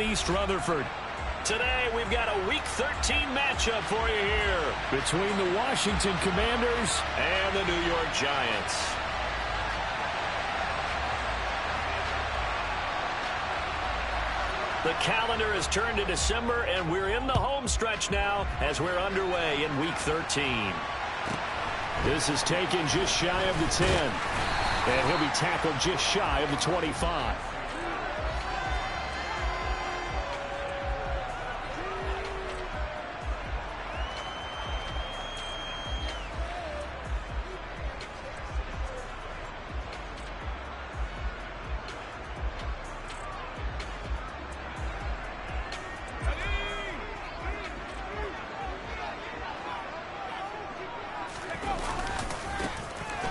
in East Rutherford. Today, we've got a Week 13 matchup for you here between the Washington Commanders and the New York Giants. The calendar has turned to December, and we're in the home stretch now as we're underway in Week 13. This is taken just shy of the 10, and he'll be tackled just shy of the 25.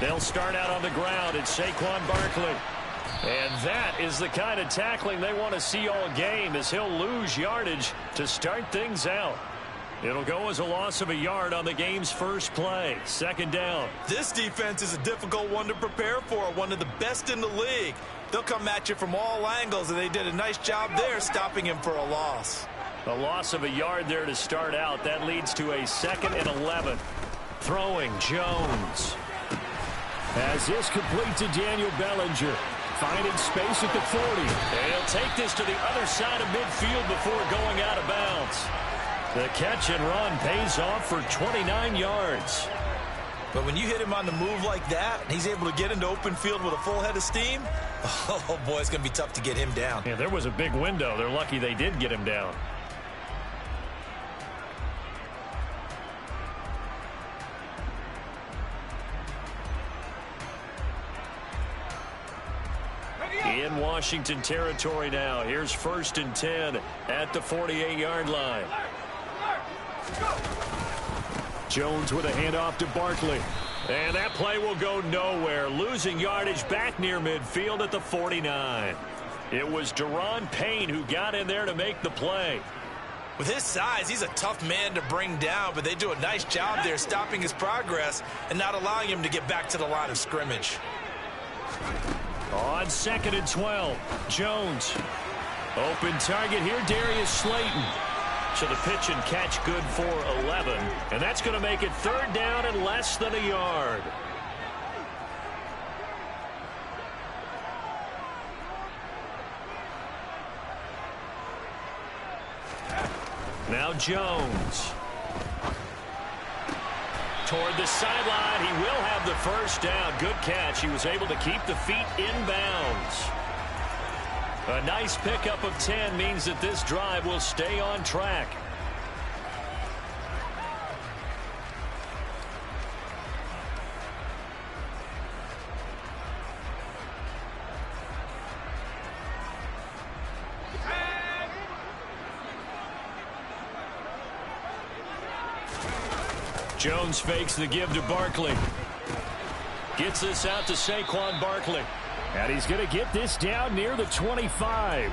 They'll start out on the ground. It's Saquon Barkley. And that is the kind of tackling they want to see all game, as he'll lose yardage to start things out. It'll go as a loss of a yard on the game's first play. Second down. This defense is a difficult one to prepare for, one of the best in the league. They'll come at you from all angles, and they did a nice job there stopping him for a loss. A loss of a yard there to start out. That leads to a 2nd and 11. Throwing Jones. As this complete to Daniel Bellinger. Finding space at the 40. And he'll take this to the other side of midfield before going out of bounds. The catch and run pays off for 29 yards. But when you hit him on the move like that, and he's able to get into open field with a full head of steam, oh boy, it's going to be tough to get him down. Yeah, there was a big window. They're lucky they did get him down. In Washington territory now. Here's 1st and 10 at the 48-yard line. Jones with a handoff to Barkley. And that play will go nowhere. Losing yardage back near midfield at the 49. It was Daron Payne who got in there to make the play. With his size, he's a tough man to bring down, but they do a nice job there stopping his progress and not allowing him to get back to the line of scrimmage. On 2nd and 12, Jones. Open target here, Darius Slayton. So the pitch and catch good for 11. And that's going to make it 3rd down and less than a yard. Now Jones. Toward the sideline, he will have the 1st down. Good catch. He was able to keep the feet in bounds. A nice pickup of 10 means that this drive will stay on track. Jones fakes the give to Barkley. Gets this out to Saquon Barkley. And he's going to get this down near the 25.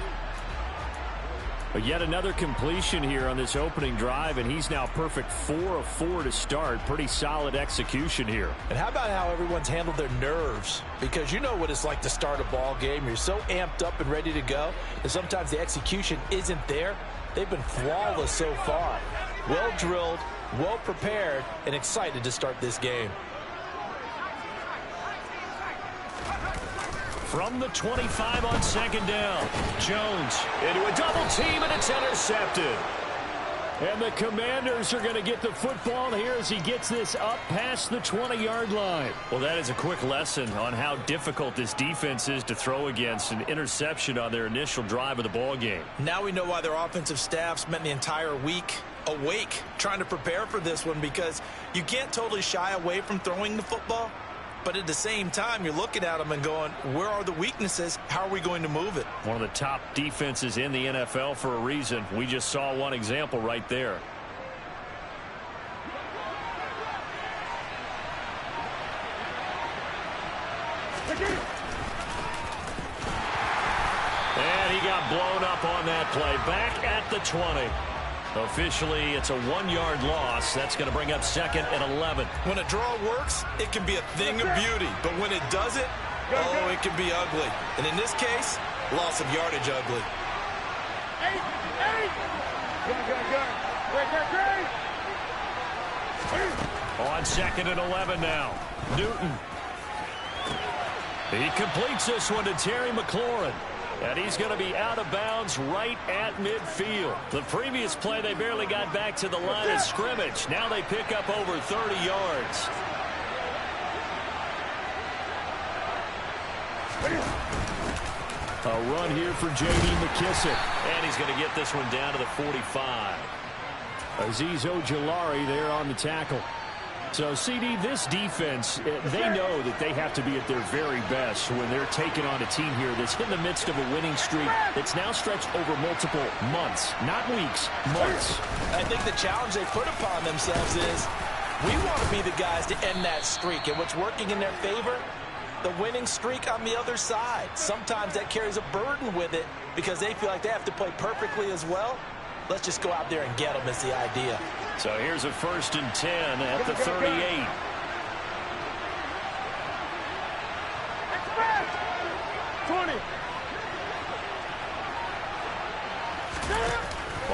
But yet another completion here on this opening drive, and he's now perfect 4 of 4 to start. Pretty solid execution here. And how about how everyone's handled their nerves? Because you know what it's like to start a ball game. You're so amped up and ready to go, and sometimes the execution isn't there. They've been flawless so far. Well drilled, well prepared, and excited to start this game. From the 25 on 2nd down, Jones into a double team, and it's intercepted. And the Commanders are going to get the football here as he gets this up past the 20-yard line. Well, that is a quick lesson on how difficult this defense is to throw against. An interception on their initial drive of the ball game. Now we know why their offensive staff spent the entire week awake trying to prepare for this one, because you can't totally shy away from throwing the football. But at the same time, you're looking at them and going, where are the weaknesses? How are we going to move it? One of the top defenses in the NFL for a reason. We just saw one example right there. And he got blown up on that play. Back at the 20. Officially, it's a 1-yard loss. That's going to bring up 2nd and 11. When a draw works, it can be a thing of beauty. But when it doesn't, oh, it can be ugly. And in this case, loss of yardage ugly. On 2nd and 11 now. Newton. He completes this one to Terry McLaurin. And he's going to be out of bounds right at midfield. The previous play, they barely got back to the line of scrimmage. Now they pick up over 30 yards. A run here for J.D. McKissic. And he's going to get this one down to the 45. Azeez Ojulari there on the tackle. So, CD, this defense, they know that they have to be at their very best when they're taking on a team here that's in the midst of a winning streak that's now stretched over multiple months, not weeks, months. I think the challenge they put upon themselves is we want to be the guys to end that streak. And what's working in their favor? The winning streak on the other side. Sometimes that carries a burden with it because they feel like they have to play perfectly as well. Let's just go out there and get them is the idea. So here's a 1st and 10 at the 38.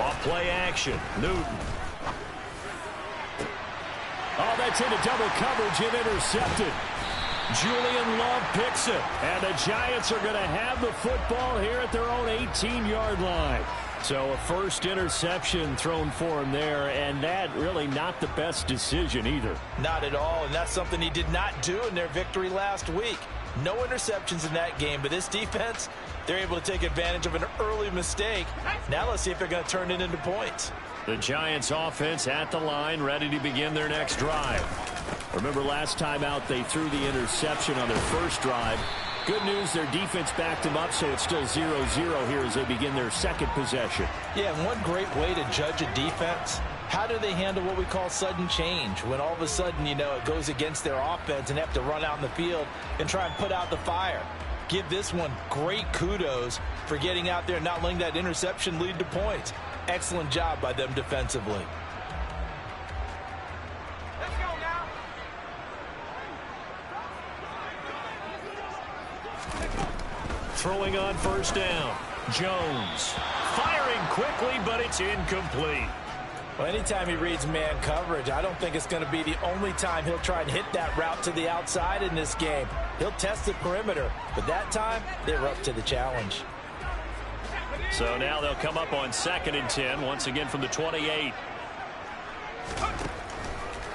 Off play action. Newton. Oh, that's into double coverage and intercepted. Julian Love picks it. And the Giants are going to have the football here at their own 18-yard line. So a first interception thrown for him there, and that really not the best decision either. Not at all, and that's something he did not do in their victory last week. No interceptions in that game, but this defense, they're able to take advantage of an early mistake. Now let's see if they're going to turn it into points. The Giants offense at the line, ready to begin their next drive. Remember last time out, they threw the interception on their first drive. Good news, their defense backed them up, so it's still 0-0 here as they begin their second possession. Yeah, and one great way to judge a defense, how do they handle what we call sudden change? When all of a sudden, you know, it goes against their offense and they have to run out in the field and try and put out the fire. Give this one great kudos for getting out there and not letting that interception lead to points. Excellent job by them defensively. Throwing on 1st down. Jones firing quickly, but it's incomplete. Well, anytime he reads man coverage, I don't think it's going to be the only time he'll try and hit that route to the outside in this game. He'll test the perimeter, but that time they were up to the challenge. So now they'll come up on 2nd and 10, once again from the 28.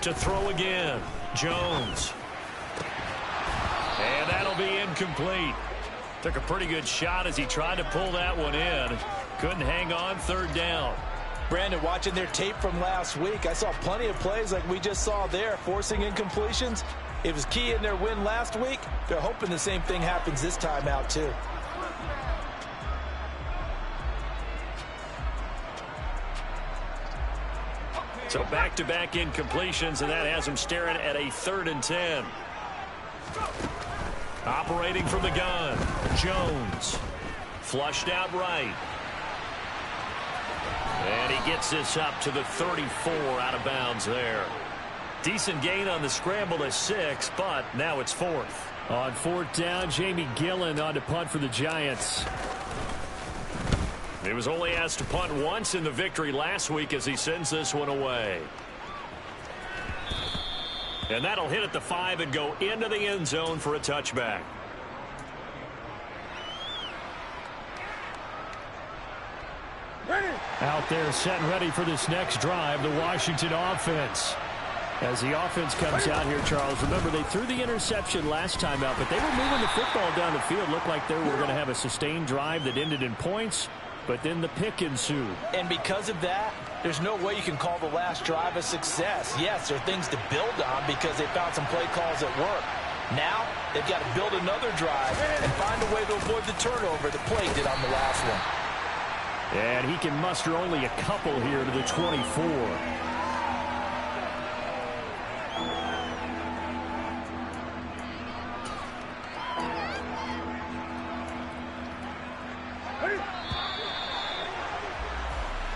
To throw again, Jones. And that'll be incomplete. Took a pretty good shot as he tried to pull that one in. Couldn't hang on, 3rd down. Brandon, watching their tape from last week, I saw plenty of plays like we just saw there, forcing incompletions. It was key in their win last week. They're hoping the same thing happens this time out, too. So back-to-back incompletions, and that has them staring at a 3rd and 10. Operating from the gun, Jones. Flushed out right. And he gets this up to the 34 out of bounds there. Decent gain on the scramble to 6, but now it's 4th. On 4th down, Jamie Gillen on to punt for the Giants. He was only asked to punt once in the victory last week as he sends this one away. And that'll hit at the 5 and go into the end zone for a touchback. Out there set and ready for this next drive, the Washington offense. As the offense comes out here, Charles, remember they threw the interception last time out, but they were moving the football down the field. Looked like they were going to have a sustained drive that ended in points, but then the pick ensued. And because of that, there's no way you can call the last drive a success. Yes, there are things to build on because they found some play calls that work. Now, they've got to build another drive and find a way to avoid the turnover that Play did on the last one. And he can muster only a couple here to the 24.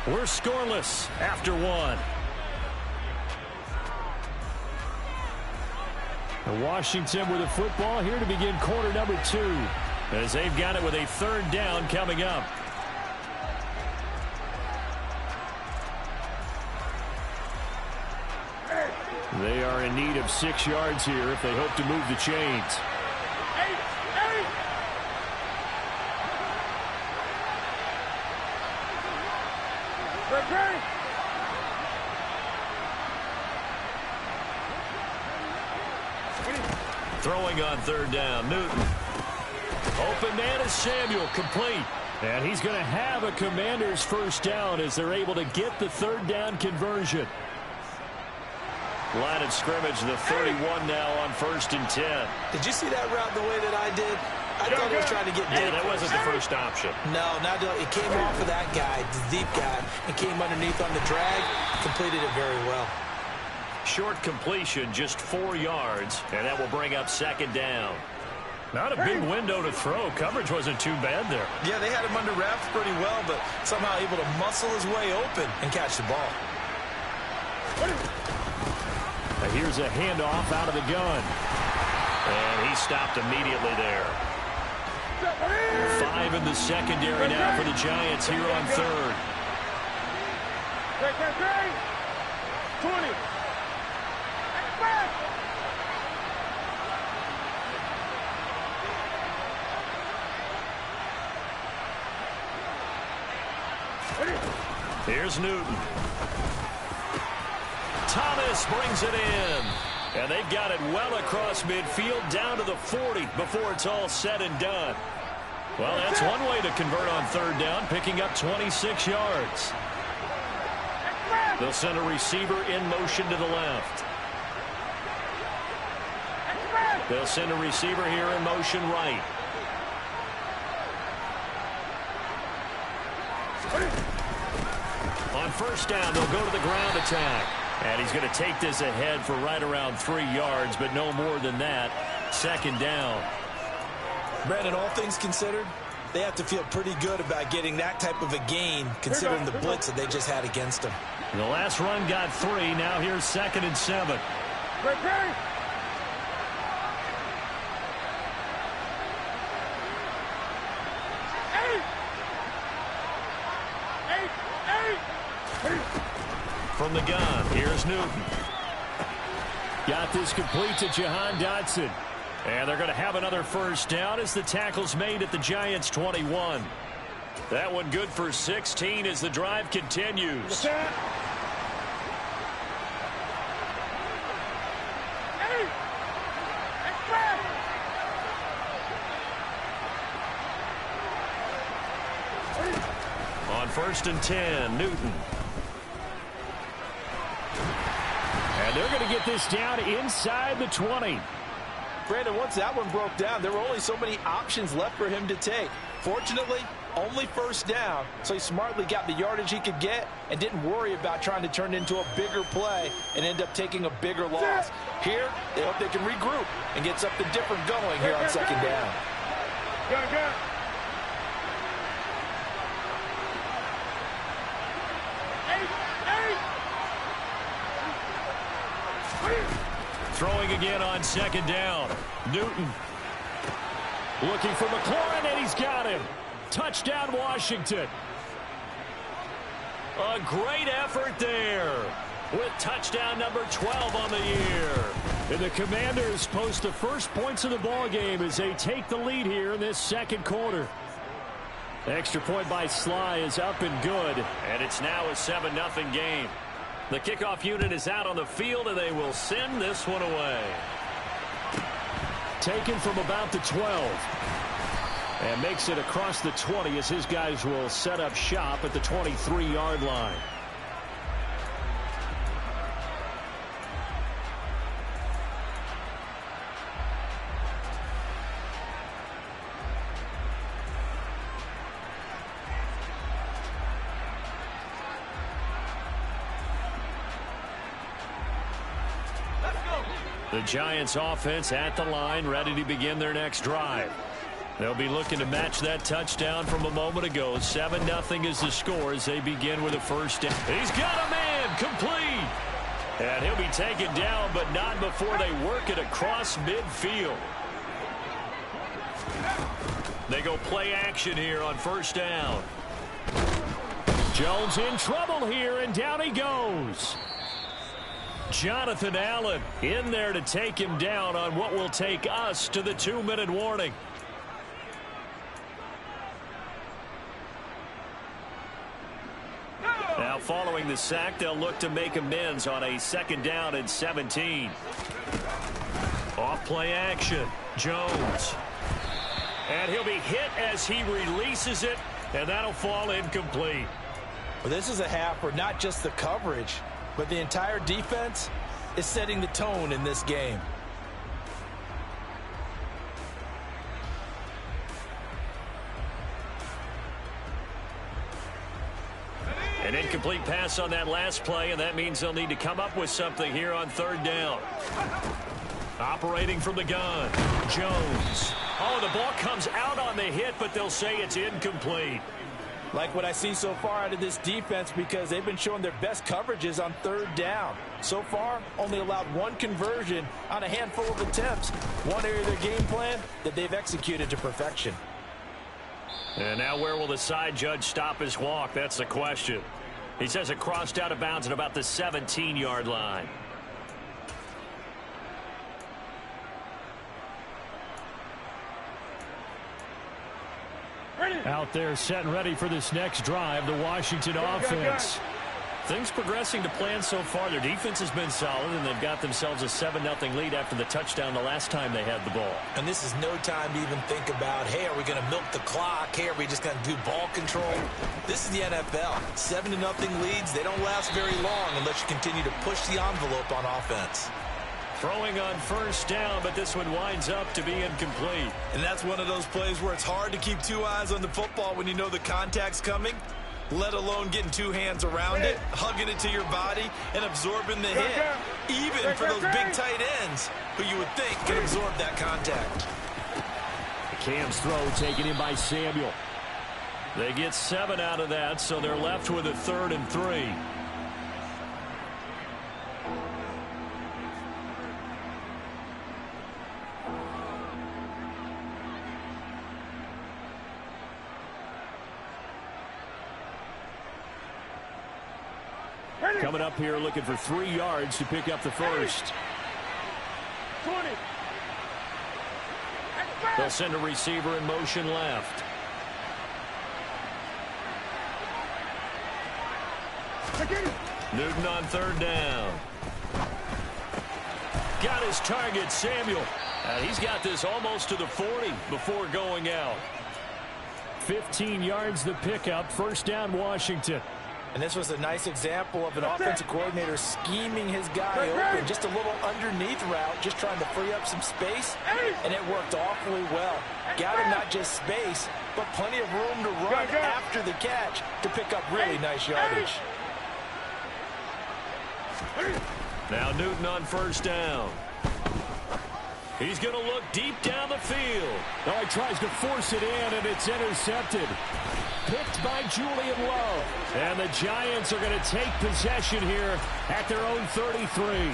We're scoreless after 1. Washington with the football here to begin quarter number 2. As they've got it with a 3rd down coming up. They are in need of 6 yards here if they hope to move the chains. Throwing on 3rd down, Newton. Open man is Samuel, complete. And he's going to have a Commanders 1st down as they're able to get the 3rd down conversion. Line of scrimmage, the 31 now on 1st and 10. Did you see that route the way that I did? I thought he was trying to get deep. Yeah, that wasn't the first option. No, not it came off of that guy, the deep guy, and came underneath on the drag, completed it very well. Short completion, just 4 yards, and that will bring up 2nd down. Not a big window to throw. Coverage wasn't too bad there. Yeah, they had him under wraps pretty well, but somehow able to muscle his way open and catch the ball. Now here's a handoff out of the gun. And he stopped immediately there. 5 in the secondary now for the Giants here on 3rd. 20. Here's Newton. Thomas brings it in. And they've got it well across midfield down to the 40 before it's all said and done. Well, that's one way to convert on 3rd down, picking up 26 yards. They'll send a receiver in motion to the left. They'll send a receiver here in motion right. On 1st down, they'll go to the ground attack. And he's going to take this ahead for right around 3 yards, but no more than that. 2nd down. Brandon, all things considered, they have to feel pretty good about getting that type of a gain, considering the blitz that they just had against them. The last run got 3. Now here's 2nd and 7. From the gun, here's Newton. Got this complete to Jahan Dotson. And they're going to have another 1st down as the tackle's made at the Giants' 21. That one good for 16 as the drive continues. On 1st and 10, Newton. And they're going to get this down inside the 20. Brandon, once that one broke down, there were only so many options left for him to take. Fortunately, only 1st down, so he smartly got the yardage he could get and didn't worry about trying to turn it into a bigger play and end up taking a bigger loss. Here, they hope they can regroup and get something different going here on 2nd down. Go. Throwing again on 2nd down. Newton looking for McLaurin, and he's got him. Touchdown, Washington. A great effort there with touchdown number 12 on the year. And the Commanders post the first points of the ball game as they take the lead here in this 2nd quarter. Extra point by Sly is up and good, and it's now a 7-0 game. The kickoff unit is out on the field, and they will send this one away. Taken from about the 12. And makes it across the 20 as his guys will set up shop at the 23-yard line. The Giants offense at the line, ready to begin their next drive. They'll be looking to match that touchdown from a moment ago. 7-0 is the score as they begin with a 1st down. He's got a man, complete. And he'll be taken down, but not before they work it across midfield. They go play action here on 1st down. Jones in trouble here, and down he goes. Jonathan Allen in there to take him down on what will take us to the 2-minute warning. Now following the sack, they'll look to make amends on a 2nd down and 17. Off play action. Jones. And he'll be hit as he releases it, and that'll fall incomplete. Well, this is a half where not just the coverage, but the entire defense is setting the tone in this game. An incomplete pass on that last play, and that means they'll need to come up with something here on 3rd down. Operating from the gun, Jones. Oh, the ball comes out on the hit, but they'll say it's incomplete. Like what I see so far out of this defense, because they've been showing their best coverages on 3rd down. So far, only allowed 1 conversion on a handful of attempts. One area of their game plan that they've executed to perfection. And now where will the side judge stop his walk? That's the question. He says it crossed out of bounds at about the 17-yard line. Out there set and ready for this next drive, the Washington offense. Things progressing to plan so far. Their defense has been solid, and they've got themselves a 7-0 lead after the touchdown the last time they had the ball. And this is no time to even think about, hey, are we going to milk the clock? Hey, are we just going to do ball control? This is the NFL. 7-0 leads, they don't last very long unless you continue to push the envelope on offense. Throwing on 1st down, but this one winds up to be incomplete. And that's one of those plays where it's hard to keep 2 eyes on the football when you know the contact's coming, let alone getting 2 hands around it, hugging it to your body, and absorbing the hit, even for those big tight ends who you would think can absorb that contact. Cam's throw taken in by Samuel. They get 7 out of that, so they're left with a 3rd and 3. Coming up here looking for 3 yards to pick up the first. 20. They'll send a receiver in motion left. Newton on 3rd down. Got his target, Samuel. He's got this almost to the 40 before going out. 15 yards the pickup. 1st down, Washington. And this was a nice example of an offensive coordinator scheming his guy open. Just a little underneath route, just trying to free up some space. And it worked awfully well. Got him not just space, but plenty of room to run after the catch to pick up really nice yardage. Now Newton on 1st down. He's going to look deep down the field. Oh, he tries to force it in, and it's intercepted. Picked by Julian Love. And the Giants are going to take possession here at their own 33.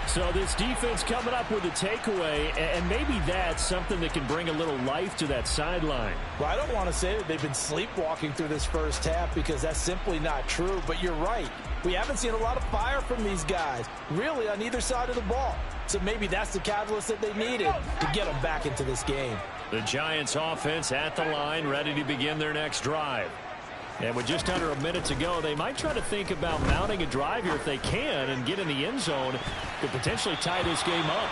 So this defense coming up with a takeaway, and maybe that's something that can bring a little life to that sideline. Well, I don't want to say that they've been sleepwalking through this first half because that's simply not true, but you're right. We haven't seen a lot of fire from these guys, really, on either side of the ball. So maybe that's the catalyst that they needed to get them back into this game. The Giants offense at the line, ready to begin their next drive. And with just under a minute to go, they might try to think about mounting a drive here if they can and get in the end zone to potentially tie this game up.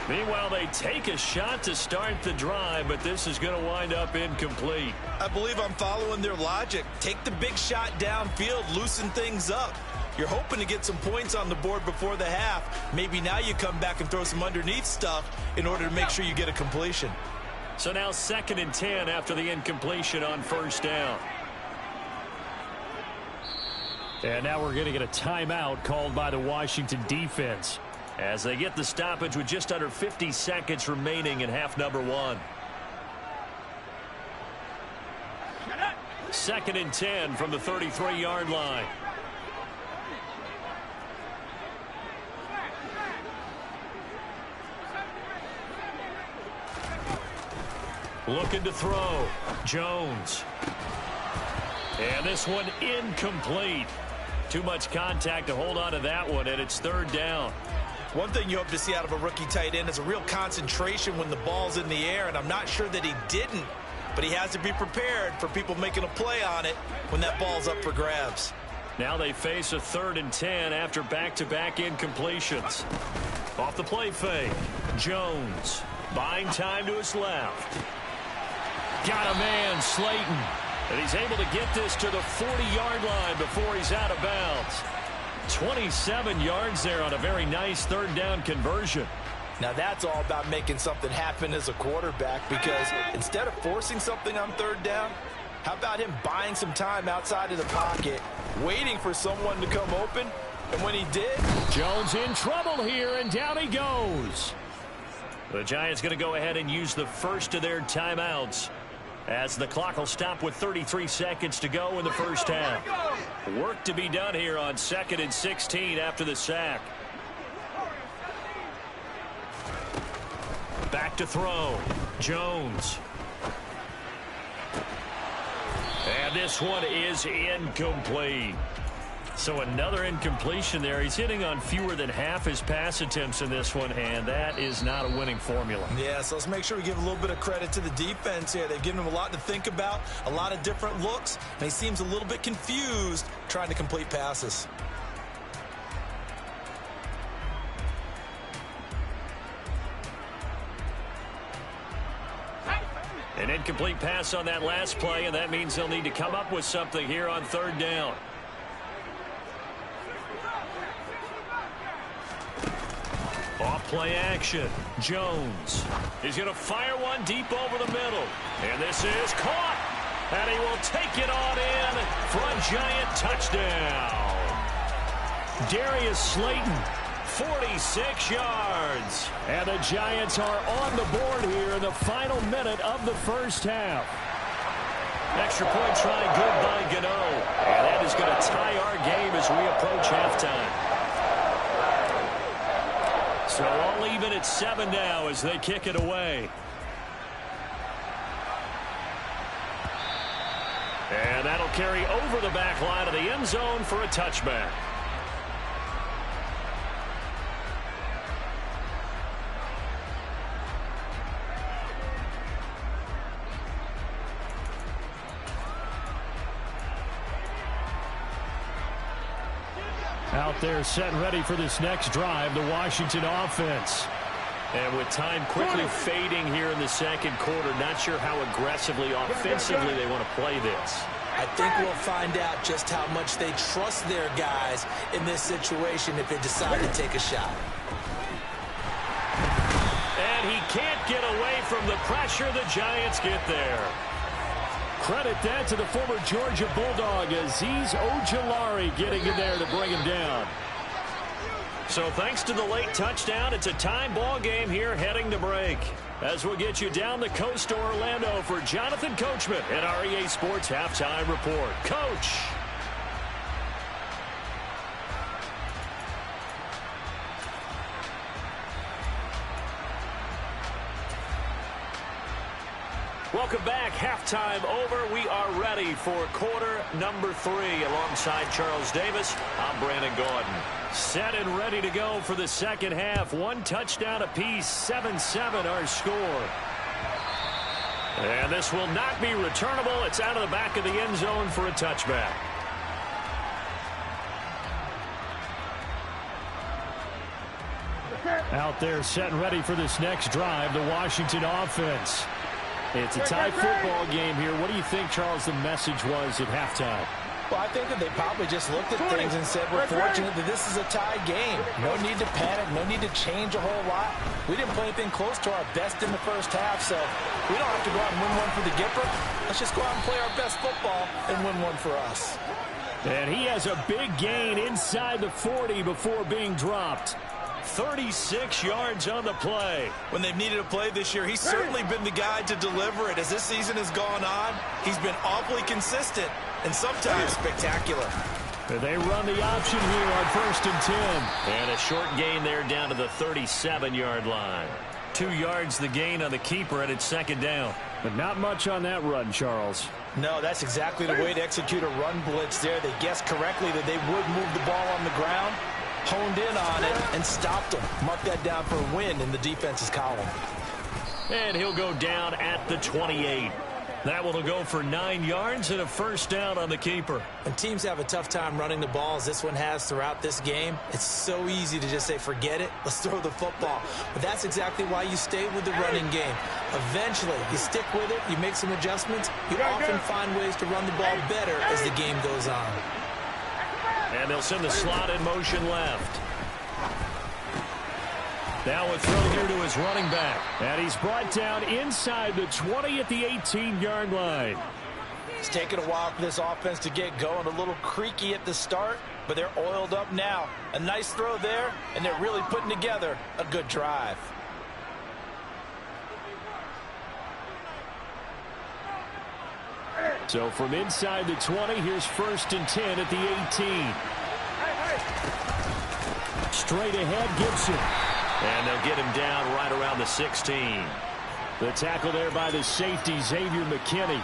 Meanwhile, they take a shot to start the drive, but this is going to wind up incomplete. I believe I'm following their logic. Take the big shot downfield, loosen things up. You're hoping to get some points on the board before the half. Maybe now you come back and throw some underneath stuff in order to make sure you get a completion. So now 2nd and 10 after the incompletion on 1st down. And now we're going to get a timeout called by the Washington defense as they get the stoppage with just under 50 seconds remaining in half number 1. 2nd and 10 from the 33-yard line. Looking to throw. Jones. And this one incomplete. Too much contact to hold on to that one, and it's third down. One thing you hope to see out of a rookie tight end is a real concentration when the ball's in the air, and I'm not sure that he didn't, but he has to be prepared for people making a play on it when that ball's up for grabs. Now they face a 3rd and 10 after back-to-back incompletions. Off the play fake, Jones buying time to his left. Got a man, Slayton. And he's able to get this to the 40-yard line before he's out of bounds. 27 yards there on a very nice 3rd down conversion. Now that's all about making something happen as a quarterback, because instead of forcing something on 3rd down, how about him buying some time outside of the pocket, waiting for someone to come open, and when he did... Jones in trouble here, and down he goes. The Giants going to go ahead and use the first of their timeouts, as the clock will stop with 33 seconds to go in the first half. Work to be done here on 2nd and 16 after the sack. Back to throw. Jones. And this one is incomplete. So another incompletion there. He's hitting on fewer than half his pass attempts in this one, and that is not a winning formula. Yeah, so let's make sure we give a little bit of credit to the defense here. They've given him a lot to think about, a lot of different looks, and he seems a little bit confused trying to complete passes. An incomplete pass on that last play, and that means they'll need to come up with something here on 3rd down. Off play action. Jones. He's going to fire one deep over the middle. And this is caught. And he will take it on in for a Giant touchdown. Darius Slayton, 46 yards. And the Giants are on the board here in the final minute of the first half. Extra point try good by Gano. And that is going to tie our game as we approach halftime. So all even at 7 now as they kick it away. And that'll carry over the back line of the end zone for a touchback. Out there set and ready for this next drive, the Washington offense. And with time quickly fading here in the second quarter, not sure how aggressively, offensively they want to play this. I think we'll find out just how much they trust their guys in this situation if they decide to take a shot. And he can't get away from the pressure. The Giants get there. Credit that to the former Georgia Bulldog, Azeez Ojulari getting in there to bring him down. So thanks to the late touchdown, it's a tie ball game here heading to break. As we'll get you down the coast to Orlando for Jonathan Coachman at our EA Sports Halftime Report. Coach. Welcome back. Halftime over. We are ready for quarter number 3. Alongside Charles Davis, I'm Brandon Gordon. Set and ready to go for the second half. 1 touchdown apiece, 7-7 our score. And this will not be returnable. It's out of the back of the end zone for a touchback. Out there set and ready for this next drive, the Washington offense. It's a tie football game here. What do you think, Charles, the message was at halftime? Well, I think that they probably just looked at things and said, we're fortunate that this is a tie game. No need to panic. No need to change a whole lot. We didn't play anything close to our best in the first half, so we don't have to go out and win one for the Gipper. Let's just go out and play our best football and win one for us. And he has a big gain inside the 40 before being dropped. 36 yards on the play. When they've needed a play this year, he's certainly been the guy to deliver it. As this season has gone on, he's been awfully consistent and sometimes spectacular. They run the option here on 1st and 10. And a short gain there down to the 37-yard line. 2 yards the gain on the keeper, and it's 2nd down. But not much on that run, Charles. No, that's exactly the way to execute a run blitz there. They guessed correctly that they would move the ball on the ground, honed in on it, and stopped them. Mark that down for a win in the defense's column. And he'll go down at the 28. That one will go for 9 yards and a first down on the keeper. When teams have a tough time running the ball, as this one has throughout this game, it's so easy to just say, forget it, let's throw the football. But that's exactly why you stay with the running game. Eventually, you stick with it, you make some adjustments, you often find ways to run the ball better as the game goes on. And they'll send the slot in motion left. Now a throw here to his running back. And he's brought down inside the 20 at the 18-yard line. It's taken a while for this offense to get going. A little creaky at the start, but they're oiled up now. A nice throw there, and they're really putting together a good drive. So from inside the 20, here's 1st and 10 at the 18. Straight ahead, Gibson. And they'll get him down right around the 16. The tackle there by the safety, Xavier McKinney.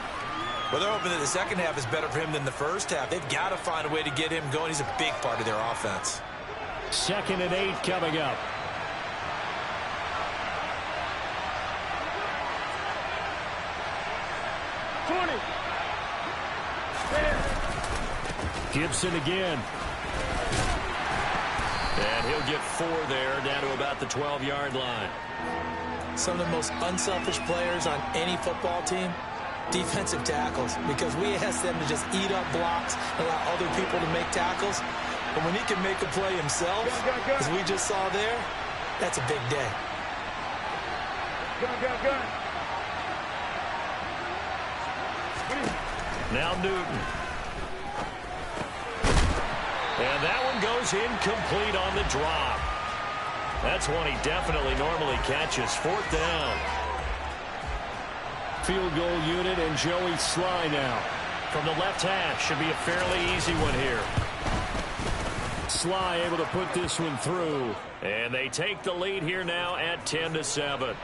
Well, they're hoping that the second half is better for him than the first half. They've got to find a way to get him going. He's a big part of their offense. 2nd and 8 coming up. Gibson again. And he'll get 4 there, down to about the 12-yard line. Some of the most unselfish players on any football team, defensive tackles, because we ask them to just eat up blocks, allow other people to make tackles. But when he can make a play himself, as we just saw there, that's a big day. Now Newton. And that one goes incomplete on the drop. That's one he definitely normally catches. 4th down. Field goal unit and Joey Sly now. From the left hash. Should be a fairly easy one here. Sly able to put this one through. And they take the lead here now at 10-7.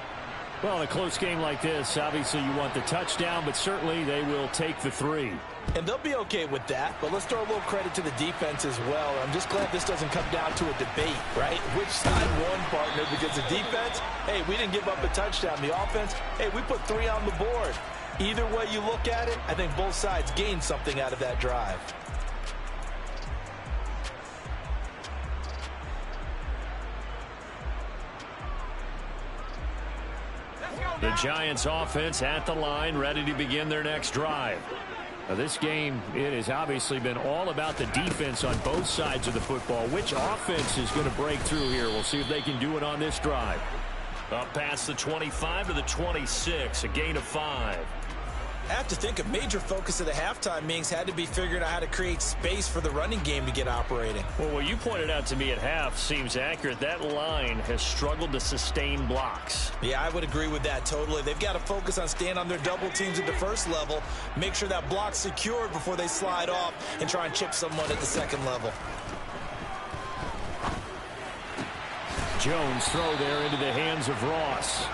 Well, in a close game like this, obviously you want the touchdown, but certainly they will take the 3. And they'll be okay with that, but let's throw a little credit to the defense as well. I'm just glad this doesn't come down to a debate, right? Which side won, partner? Because the defense, hey, we didn't give up a touchdown. The offense, hey, we put 3 on the board. Either way you look at it, I think both sides gained something out of that drive. The Giants offense at the line, ready to begin their next drive. Now this game, it has obviously been all about the defense on both sides of the football. Which offense is going to break through here? We'll see if they can do it on this drive. Up past the 25 to the 26, a gain of 5. I have to think a major focus of the halftime meetings had to be figuring out how to create space for the running game to get operating. Well, what you pointed out to me at half seems accurate. That line has struggled to sustain blocks. Yeah, I would agree with that totally. They've got to focus on staying on their double teams at the first level, make sure that block's secured before they slide off and try and chip someone at the second level. Jones throw there into the hands of Ross.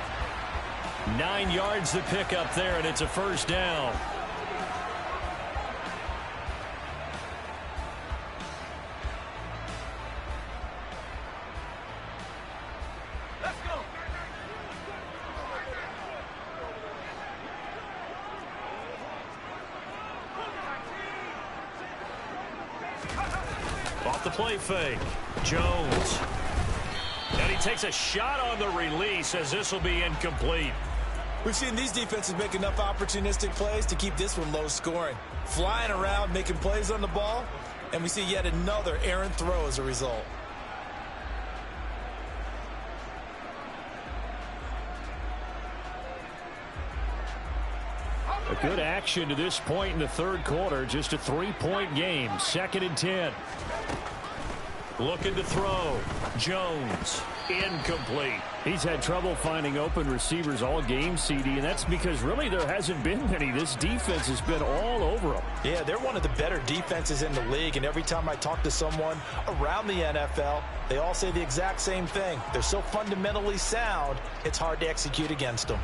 9 yards to pick up there, and it's a first down. Let's go. Off the play fake. Jones. And he takes a shot on the release as this will be incomplete. We've seen these defenses make enough opportunistic plays to keep this one low scoring. Flying around, making plays on the ball, and we see yet another errant throw as a result. A good action to this point in the third quarter. Just a 3-point game. 2nd and 10. Looking to throw. Jones. Incomplete. He's had trouble finding open receivers all game, CD, and that's because really there hasn't been many. This defense has been all over them. Yeah, they're one of the better defenses in the league, and every time I talk to someone around the NFL, they all say the exact same thing. They're so fundamentally sound, it's hard to execute against them.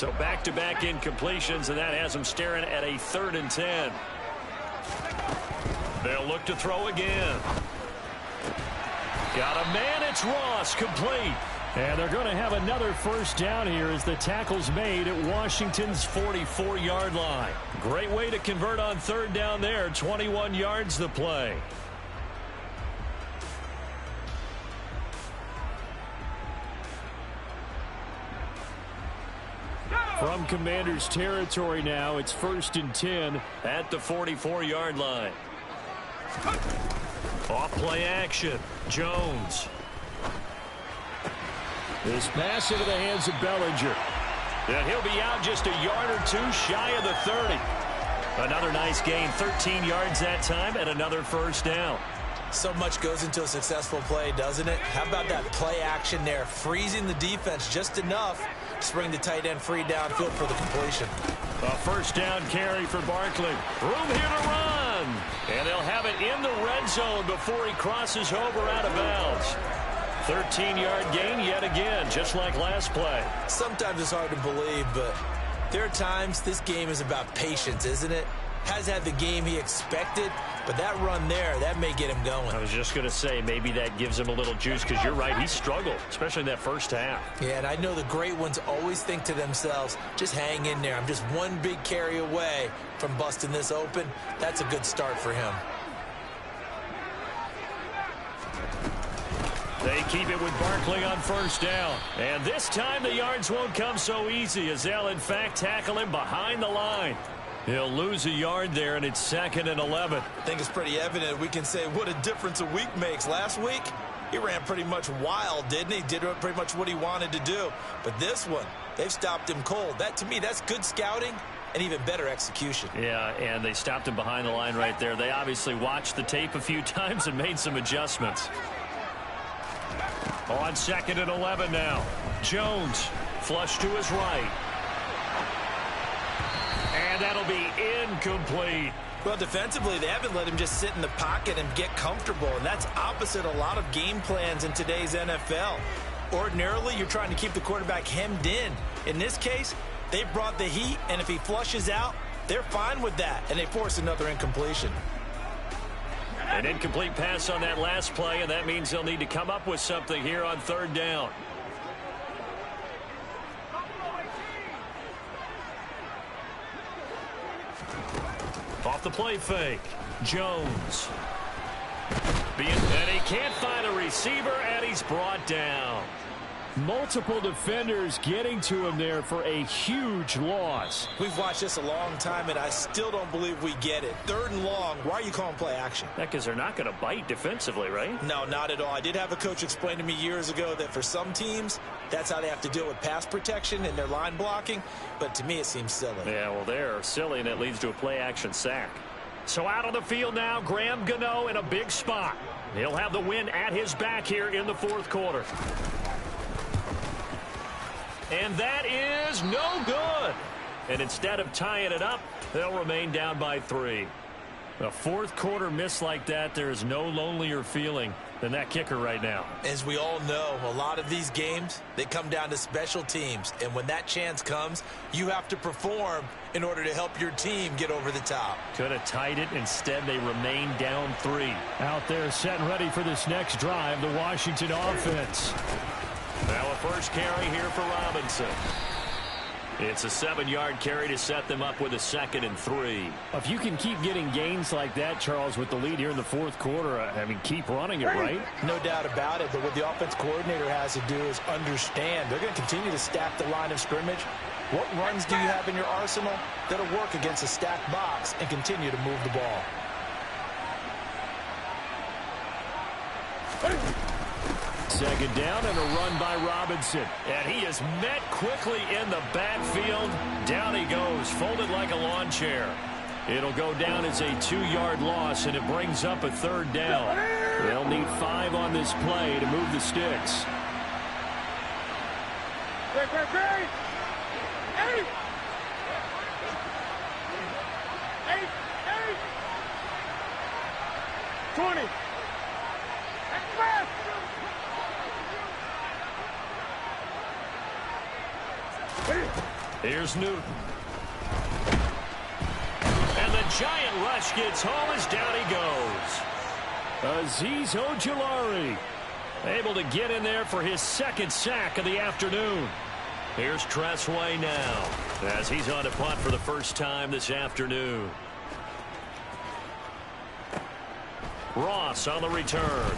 So back-to-back incompletions, and that has them staring at a 3rd and 10. They'll look to throw again. Got a man, it's Ross, complete. And they're going to have another first down here as the tackle's made at Washington's 44-yard line. Great way to convert on 3rd down there. 21 yards the play. From Commanders territory now, it's 1st and 10 at the 44-yard line. Off play action. Jones. This pass into the hands of Bellinger. And he'll be out just a yard or two shy of the 30. Another nice gain, 13 yards that time, and another first down. So much goes into a successful play, doesn't it? How about that play action there, freezing the defense just enough to bring the tight end free downfield for the completion. A first down carry for Barkley. Room here to run. And they'll have it in the red zone before he crosses over out of bounds. 13-yard gain yet again, just like last play. Sometimes it's hard to believe, but there are times this game is about patience, isn't it? Has had the game he expected, but that run there, that may get him going. I was just going to say, maybe that gives him a little juice, because you're right, he struggled, especially in that first half. Yeah, and I know the great ones always think to themselves, just hang in there. I'm just one big carry away from busting this open. That's a good start for him. They keep it with Barkley on first down. And this time the yards won't come so easy, as they'll in fact tackle him behind the line. He'll lose a yard there, and it's 2nd and 11. I think it's pretty evident. We can say what a difference a week makes. Last week, he ran pretty much wild, didn't he? Did pretty much what he wanted to do. But this one, they've stopped him cold. That, to me, that's good scouting and even better execution. Yeah, and they stopped him behind the line right there. They obviously watched the tape a few times and made some adjustments. On 2nd and 11 now. Jones, flush to his right. And that'll be incomplete. Well, defensively, they haven't let him just sit in the pocket and get comfortable, and that's opposite a lot of game plans in today's NFL. Ordinarily, you're trying to keep the quarterback hemmed in. In this case, they brought the heat, and if he flushes out, they're fine with that, and they force another incompletion. An incomplete pass on that last play, and that means they'll need to come up with something here on 3rd down. Off the play fake. Jones. And he can't find a receiver, and he's brought down. Multiple defenders getting to him there for a huge loss. We've watched this a long time, and I still don't believe we get it. 3rd and long, why are you calling play action? Because they're not going to bite defensively, right? No, not at all. I did have a coach explain to me years ago that for some teams, that's how they have to deal with pass protection and their line blocking. But to me, it seems silly. Yeah, well, they're silly, and it leads to a play-action sack. So out on the field now, Graham Gano in a big spot. He'll have the win at his back here in the 4th quarter. And that is no good. And instead of tying it up, they'll remain down by 3. A 4th quarter miss like that, there is no lonelier feeling than that kicker right now. As we all know, a lot of these games, they come down to special teams. And when that chance comes, you have to perform in order to help your team get over the top. Could have tied it. Instead, they remain down 3. Out there set and ready for this next drive, the Washington offense. Now a first carry here for Robinson. It's a 7-yard carry to set them up with a 2nd and 3. If you can keep getting gains like that, Charles, with the lead here in the 4th quarter, I mean, keep running it, right? No doubt about it, but what the offense coordinator has to do is understand. They're going to continue to stack the line of scrimmage. What runs do you have in your arsenal that'll work against a stacked box and continue to move the ball? Second down and a run by Robinson. And he is met quickly in the backfield. Down he goes, folded like a lawn chair. It'll go down as a 2-yard loss, and it brings up a 3rd down. They'll need 5 on this play to move the sticks. Great. 20. Here's Newton. And the giant rush gets home as down he goes. Azeez Ojulari able to get in there for his second sack of the afternoon. Here's Tress Way now as he's on to punt for the first time this afternoon. Ross on the return.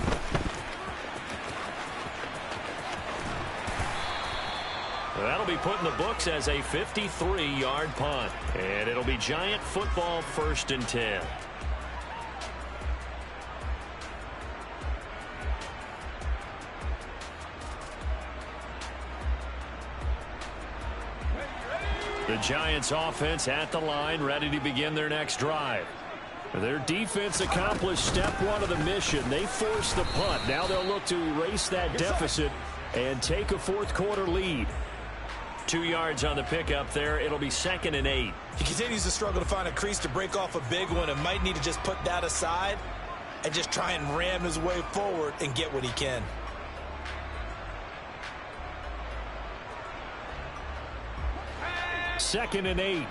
That'll be put in the books as a 53-yard punt. And it'll be Giant football, 1st and 10. The Giants offense at the line, ready to begin their next drive. Their defense accomplished step one of the mission. They forced the punt. Now they'll look to erase that deficit and take a fourth-quarter lead. 2 yards on the pickup there. It'll be 2nd and 8. He continues to struggle to find a crease to break off a big one and might need to just put that aside and just try and ram his way forward and get what he can. Second and 8.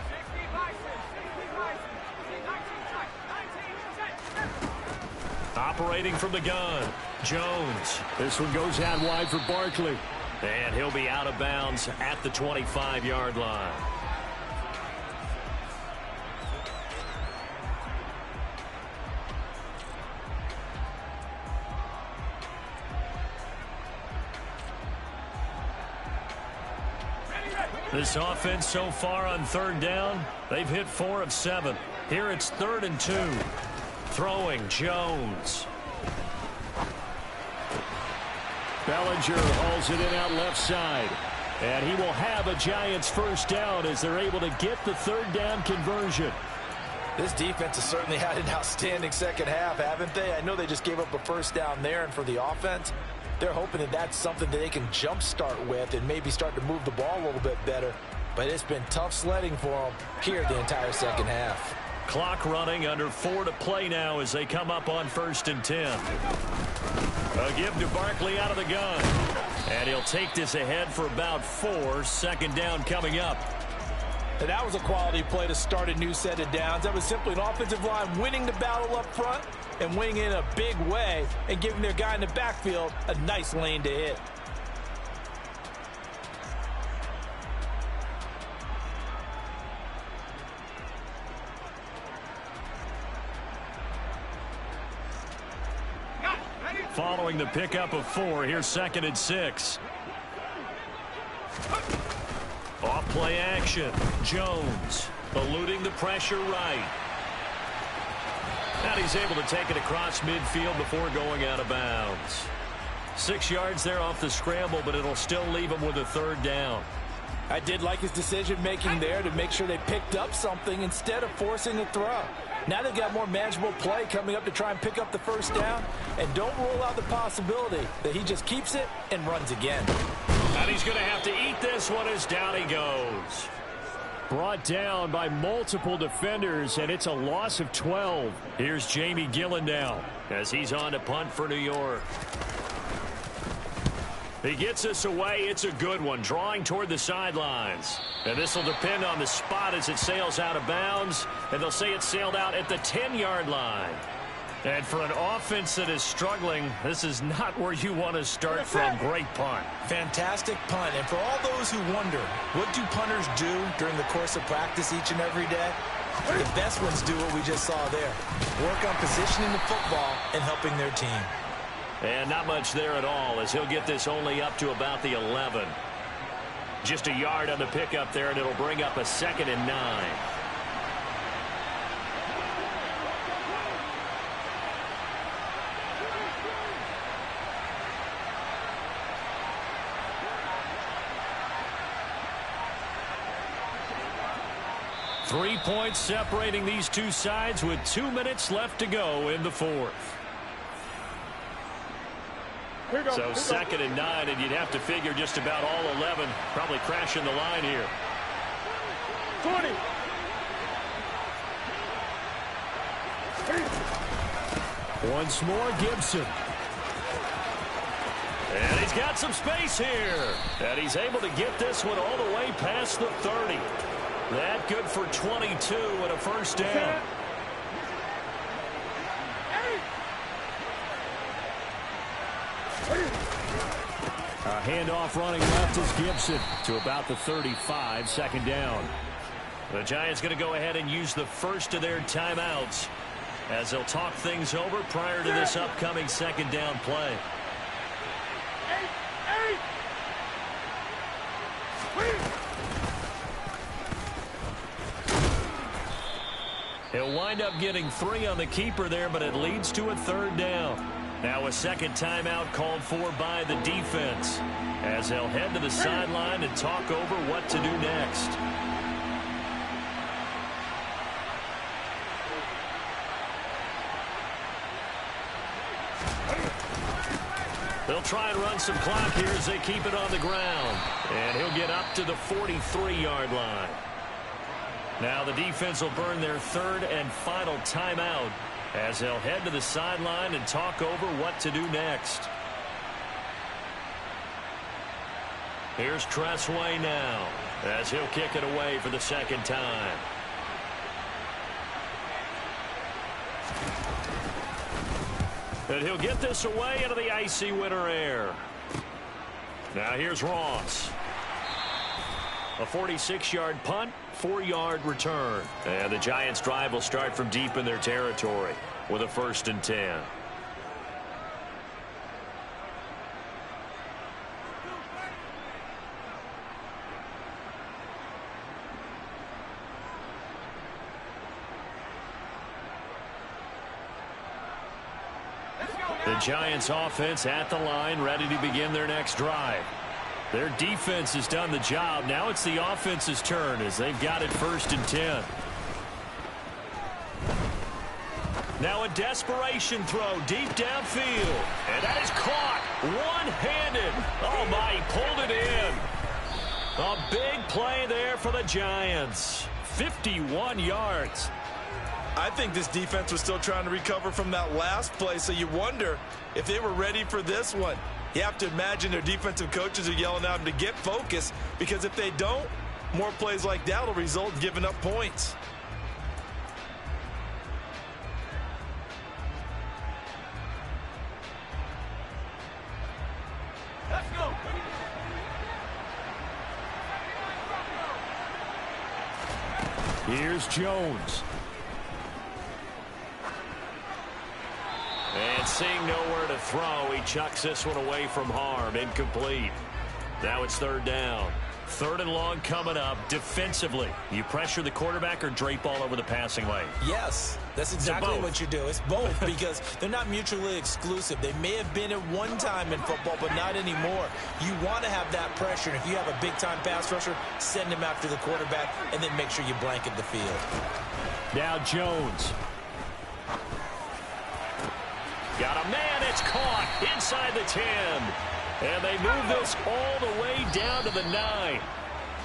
Operating from the gun, Jones. This one goes out wide for Barkley. And he'll be out of bounds at the 25-yard line. This offense so far on 3rd down, they've hit 4 of 7. Here it's 3rd and 2. Throwing, Jones. Bellinger hauls it in out left side. And he will have a Giants first down as they're able to get the 3rd down conversion. This defense has certainly had an outstanding second half, haven't they? I know they just gave up a first down there, and for the offense, they're hoping that that's something that they can jumpstart with and maybe start to move the ball a little bit better. But it's been tough sledding for them here the entire second half. Clock running, under 4 to play now as they come up on 1st and 10. A give to Barkley out of the gun. And he'll take this ahead for about 4. 2nd down coming up. And that was a quality play to start a new set of downs. That was simply an offensive line winning the battle up front and winning in a big way and giving their guy in the backfield a nice lane to hit. Following the pickup of 4, here's 2nd and 6. Off play action. Jones eluding the pressure right. And he's able to take it across midfield before going out of bounds. 6 yards there off the scramble, but it'll still leave him with a 3rd down. I did like his decision-making there to make sure they picked up something instead of forcing a throw. Now they've got more manageable play coming up to try and pick up the first down. And don't rule out the possibility that he just keeps it and runs again. And he's going to have to eat this one as down he goes. Brought down by multiple defenders, and it's a loss of 12. Here's Jamie Gillen now as he's on to punt for New York. He gets us away. It's a good one, drawing toward the sidelines. And this will depend on the spot as it sails out of bounds. And they'll say it sailed out at the 10-yard line. And for an offense that is struggling, this is not where you want to start from. Great punt. Fantastic punt. And for all those who wonder, what do punters do during the course of practice each and every day? The best ones do what we just saw there. Work on positioning the football and helping their team. And not much there at all as he'll get this only up to about the 11. Just a yard on the pickup there, and it'll bring up a 2nd and 9. Three points separating these two sides with 2 minutes left to go in the 4th. So 2nd and 9, and you'd have to figure just about all 11 probably crashing the line here. 20. Once more, Gibson. And he's got some space here. And he's able to get this one all the way past the 30. That good for 22 and a first down. A handoff running left is Gibson to about the 35, second down. The Giants going to go ahead and use the first of their timeouts as they'll talk things over prior to this upcoming second down play. He'll wind up getting 3 on the keeper there, but it leads to a third down. Now a second timeout called for by the defense as they'll head to the sideline and talk over what to do next. They'll try and run some clock here as they keep it on the ground. And he'll get up to the 43-yard line. Now the defense will burn their third and final timeout as they'll head to the sideline and talk over what to do next. Here's Tressway now as he'll kick it away for the second time. And he'll get this away into the icy winter air. Now here's Ross. A 46-yard punt, 4-yard return. And the Giants' drive will start from deep in their territory with a 1st and 10. The Giants' offense at the line, ready to begin their next drive. Their defense has done the job. Now it's the offense's turn as they've got it 1st and 10. Now a desperation throw deep downfield. And that is caught one-handed. Oh, my, he pulled it in. A big play there for the Giants. 51 yards. I think this defense was still trying to recover from that last play, so you wonder if they were ready for this one. You have to imagine their defensive coaches are yelling at them to get focused, because if they don't, more plays like that will result in giving up points. Let's go. Here's Jones. And seeing nowhere to throw, he chucks this one away from harm. Incomplete. Now it's third down. 3rd and long coming up. Defensively, you pressure the quarterback or drape all over the passing lane? Yes, that's exactly what you do. It's both because they're not mutually exclusive. They may have been at one time in football, but not anymore. You want to have that pressure. And if you have a big-time pass rusher, send him after the quarterback and then make sure you blanket the field. Now Jones. Got a man, it's caught inside the 10. And they move this all the way down to the 9.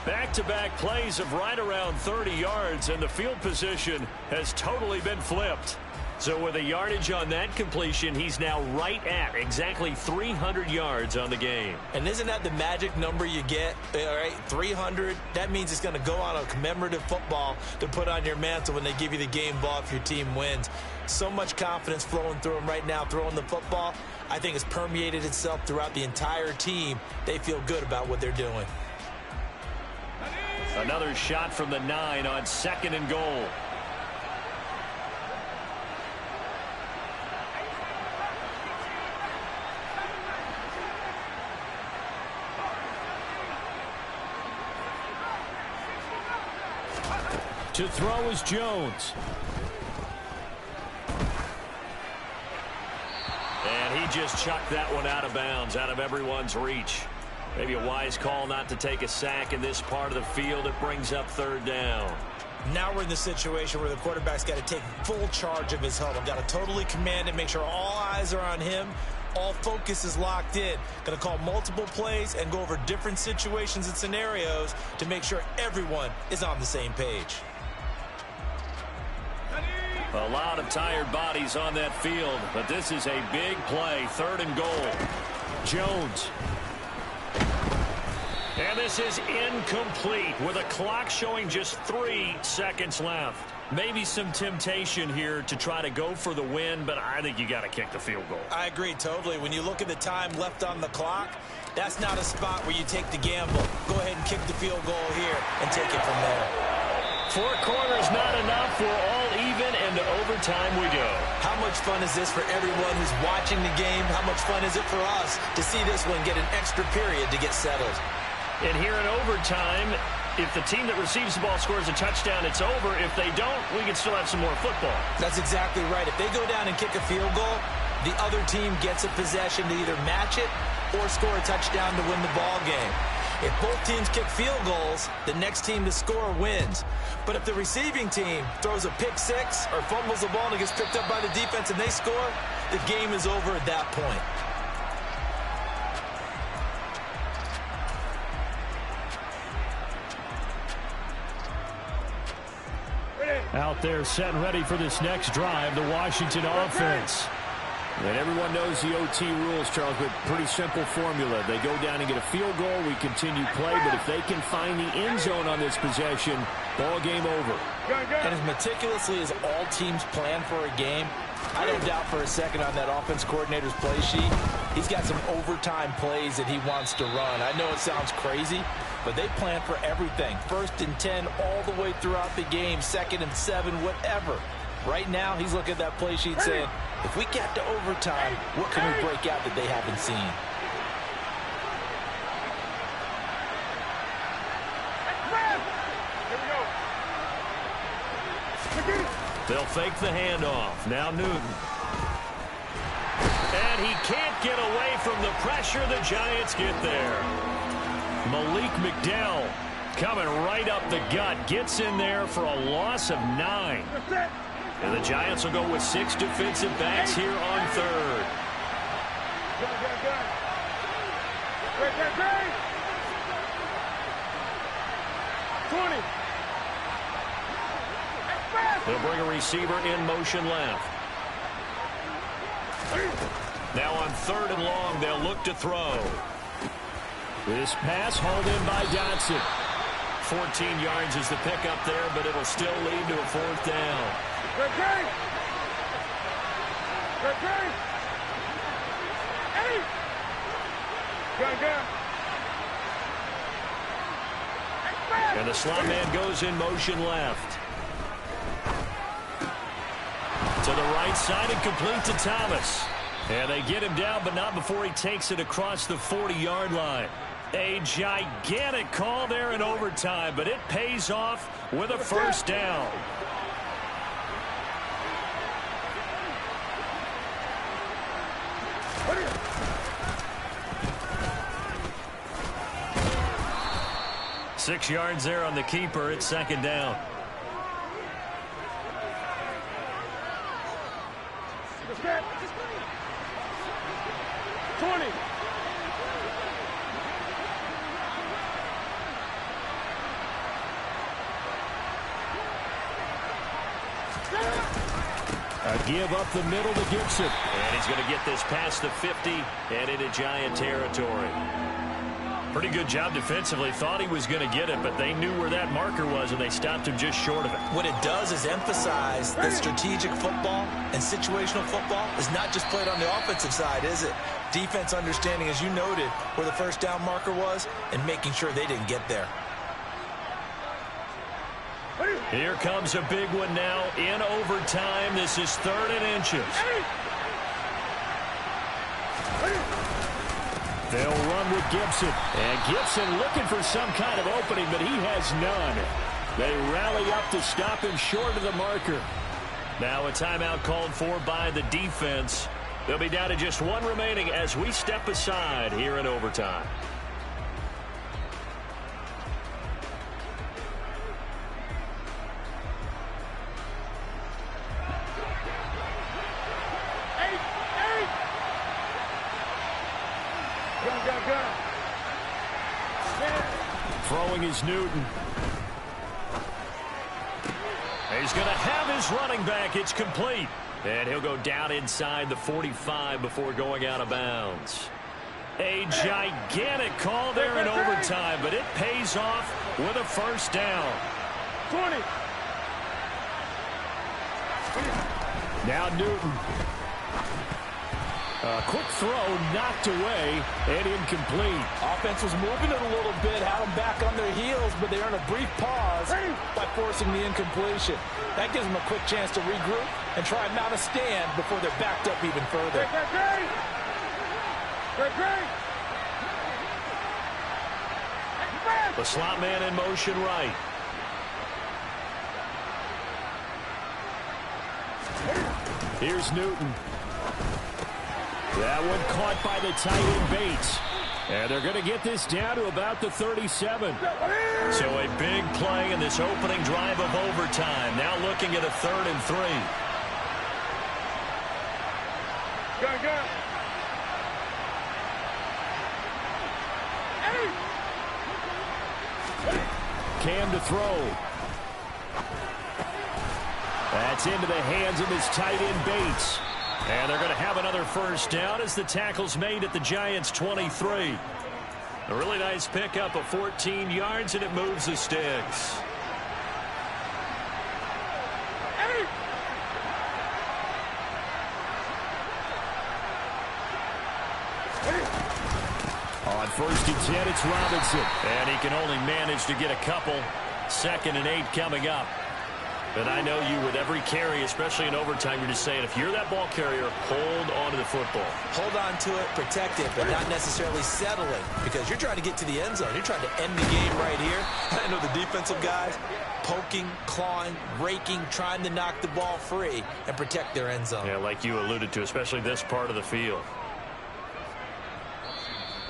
Back-to-back plays of right around 30 yards, and the field position has totally been flipped. So with a yardage on that completion, he's now right at exactly 300 yards on the game. And isn't that the magic number you get? All right, 300. That means it's going to go on a commemorative football to put on your mantle when they give you the game ball if your team wins. So much confidence flowing through him right now, throwing the football. I think it's permeated itself throughout the entire team. They feel good about what they're doing. Another shot from the 9 on 2nd and goal. To throw is Jones. And he just chucked that one out of bounds, out of everyone's reach. Maybe a wise call not to take a sack in this part of the field. It brings up 3rd down. Now we're in the situation where the quarterback's got to take full charge of his huddle. Got to totally command it, make sure all eyes are on him. All focus is locked in. Going to call multiple plays and go over different situations and scenarios to make sure everyone is on the same page. A lot of tired bodies on that field, but this is a big play. 3rd and goal. Jones. And this is incomplete with a clock showing just 3 seconds left. Maybe some temptation here to try to go for the win, but I think you got to kick the field goal. I agree totally. When you look at the time left on the clock, that's not a spot where you take the gamble. Go ahead and kick the field goal here and take it from there. 4 quarters not enough. We're all even, and to overtime we go. How much fun is this for everyone who's watching the game? How much fun is it for us to see this one get an extra period to get settled? And here in overtime, if the team that receives the ball scores a touchdown, it's over. If they don't, we can still have some more football. That's exactly right. If they go down and kick a field goal, the other team gets a possession to either match it or score a touchdown to win the ball game. If both teams kick field goals, the next team to score wins. But if the receiving team throws a pick six or fumbles the ball and it gets picked up by the defense and they score, the game is over at that point. Out there set and ready for this next drive, the Washington offense. And everyone knows the OT rules, Charles, but pretty simple formula. They go down and get a field goal, we continue play, but if they can find the end zone on this possession, ball game over. And as meticulously as all teams plan for a game, I don't doubt for a second on that offense coordinator's play sheet, he's got some overtime plays that he wants to run. I know it sounds crazy, but they plan for everything. 1st and 10 all the way throughout the game, 2nd and 7, whatever. Right now, he's looking at that play sheet saying, if we get to overtime, what can we break out that they haven't seen? They'll fake the handoff. Now Newton. And he can't get away from the pressure. The Giants get there. Malik McDowell coming right up the gut. Gets in there for a loss of 9. And the Giants will go with 6 defensive backs here on 3rd. They'll bring a receiver in motion left. Now on 3rd and long, they'll look to throw. This pass hauled in by Dotson. 14 yards is the pickup there, but it'll still lead to a 4th down. And the slot man goes in motion left. To the right side and complete to Thomas. And they get him down, but not before he takes it across the 40-yard line. A gigantic call there in overtime, but it pays off with a 1st down. Six yards there on the keeper. It's 2nd down. A give up the middle to Gibson. And he's going to get this past the 50 and into Giant territory. Pretty good job defensively. Thought he was going to get it, but they knew where that marker was, and they stopped him just short of it. What it does is emphasize that strategic football and situational football is not just played on the offensive side, is it? Defense understanding, as you noted, where the 1st down marker was and making sure they didn't get there. Here comes a big one now in overtime. This is 3rd and inches. They'll run with Gibson. And Gibson looking for some kind of opening, but he has none. They rally up to stop him short of the marker. Now a timeout called for by the defense. They'll be down to just 1 remaining as we step aside here in overtime. Throwing is Newton. He's going to have his running back. It's complete. And he'll go down inside the 45 before going out of bounds. A gigantic call there in overtime, but it pays off with a first down. 20. Now Newton. A quick throw knocked away and incomplete. Offense was moving it a little bit, had them back on their heels, but they earned a brief pause by forcing the incompletion. That gives them a quick chance to regroup and try and mount a stand before they're backed up even further. The slot man in motion right. Here's Newton. That one caught by the tight end Bates. And they're going to get this down to about the 37. So a big play in this opening drive of overtime. Now looking at a 3rd and 3. Go. Cam to throw. That's into the hands of this tight end Bates. And they're going to have another first down as the tackle's made at the Giants' 23. A really nice pickup of 14 yards, and it moves the sticks. On 1st and 10, it's Robinson. And he can only manage to get a couple. 2nd and 8 coming up. And I know you, with every carry, especially in overtime, you're just saying, if you're that ball carrier, hold on to the football. Hold on to it, protect it, but not necessarily settle it, because you're trying to get to the end zone. You're trying to end the game right here. I know the defensive guys poking, clawing, raking, trying to knock the ball free and protect their end zone. Yeah, like you alluded to, especially this part of the field.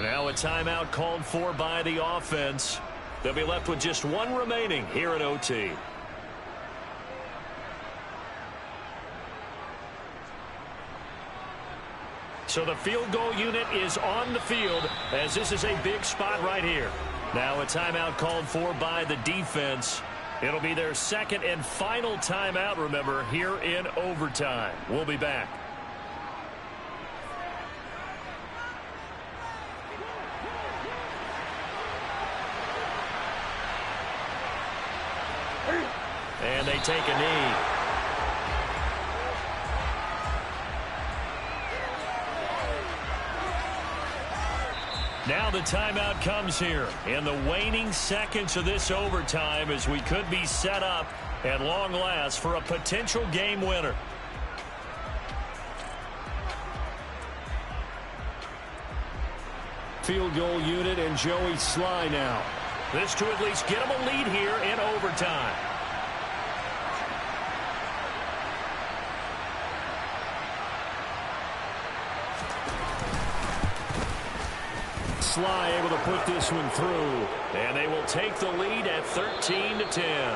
Now a timeout called for by the offense. They'll be left with just one remaining here at OT. So the field goal unit is on the field, as this is a big spot right here. Now a timeout called for by the defense. It'll be their 2nd and final timeout, remember, here in overtime. We'll be back. And they take a knee. Now the timeout comes here in the waning seconds of this overtime, as we could be set up at long last for a potential game winner. Field goal unit and Joey Sly now. This to at least get them a lead here in overtime. Sly able to put this one through, and they will take the lead at 13-10.